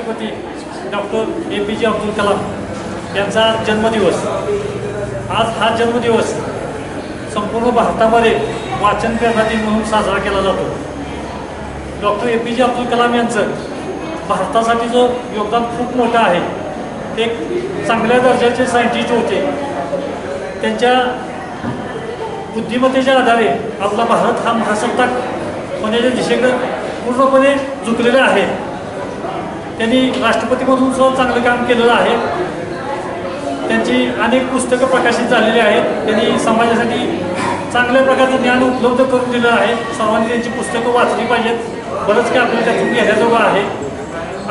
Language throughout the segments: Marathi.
राष्ट्रपती डॉक्टर APJ अब्दुल कलाम यांचा जन्मदिवस। आज हा जन्मदिवस संपूर्ण भारतामध्ये वाचन प्रेरणा दिन म्हणून साजरा केला जातो। डॉक्टर APJ अब्दुल कलाम यांचं भारतासाठी जो योगदान खूप मोठं आहे। ते एक चांगल्या दर्जाचे सायंटिस्ट होते। त्यांच्या बुद्धिमत्तेच्या आधारे आपला भारत हा महासत्ताक होण्याच्या दिशेकडे पूर्णपणे झुकलेला आहे। त्यांनी राष्ट्रपतीमधून सुद्धा चांगलं काम केलेलं आहे। त्यांची अनेक पुस्तकं प्रकाशित झालेली आहेत। त्यांनी समाजासाठी चांगल्या प्रकारचं ज्ञान उपलब्ध करून दिलं आहे। सर्वांनी त्यांची पुस्तकं वाचली पाहिजेत। बरंच काय आपल्याला त्यातून घेण्याजोगं आहे।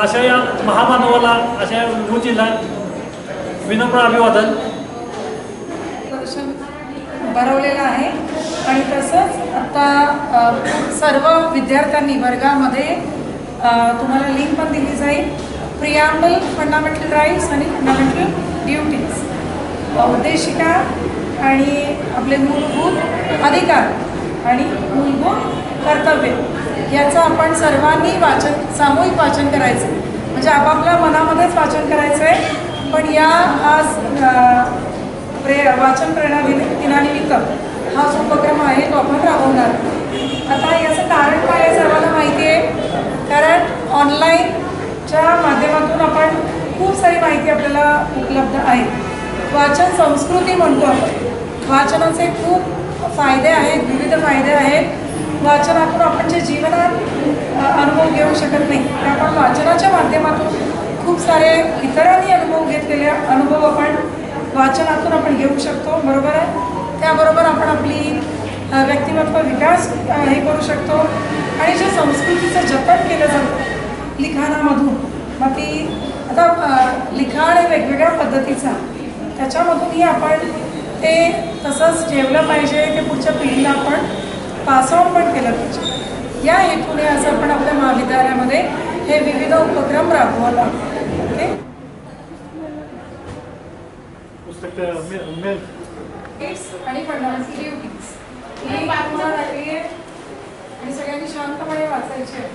अशा या महामानवाला, अशा विभूतीला विनम्र अभिवादन। भरवलेलं आहे आणि तसंच आता सर्व विद्यार्थ्यांनी वर्गामध्ये तुम्हाला लिंक पण दिली जाईल। प्रिॲम्बल, फंडामेंटल राईट्स आणि फंडामेंटल ड्युटीज, उद्देशिका आणि आपले मूलभूत अधिकार आणि मूलभूत कर्तव्य याचं आपण सर्वांनी सामूहिक वाचन करायचं। म्हणजे आपापल्या मनामध्येच वाचन करायचं आहे। पण या आज वाचन प्रेरणा दिनानिमित्त हा जो उपक्रम आहे तो आपण राबवणार। आता याचं कारण काय आहे सर्वांना माहिती आहे, कारण ऑनलाईनच्या माध्यमातून आपण खूप सारी माहिती आपल्याला उपलब्ध आहे। वाचन संस्कृती म्हणतो आपण। वाचनाचे खूप फायदे आहेत, विविध फायदे आहेत। वाचनातून आपण जे जीवनात अनुभव घेऊ शकत नाही ते आपण वाचनाच्या माध्यमातून खूप सारे इतरांनी अनुभव घेतलेले अनुभव आपण वाचनातून आपण घेऊ शकतो, बरोबर आहे। त्याबरोबर आपण आपली व्यक्तिमत्व विकास हे करू शकतो आणि जे संस्कृतीचं जतन केलं जातं लिखाणामधून, मग ती आता लिखाण आहे वेगवेगळ्या पद्धतीचा, त्याच्यामधूनही आपण ते तसंच ठेवलं पाहिजे, ते पुढच्या पिढीला आपण पास ऑन पण केलं पाहिजे। या हेतूने असं आपण आपल्या महाविद्यालयामध्ये हे विविध उपक्रम राबवत आहोत। ओके, आणि फंडामेंटल ड्युटीज ही आणि सगळ्यांनी शांतपणे वाचायची आहे।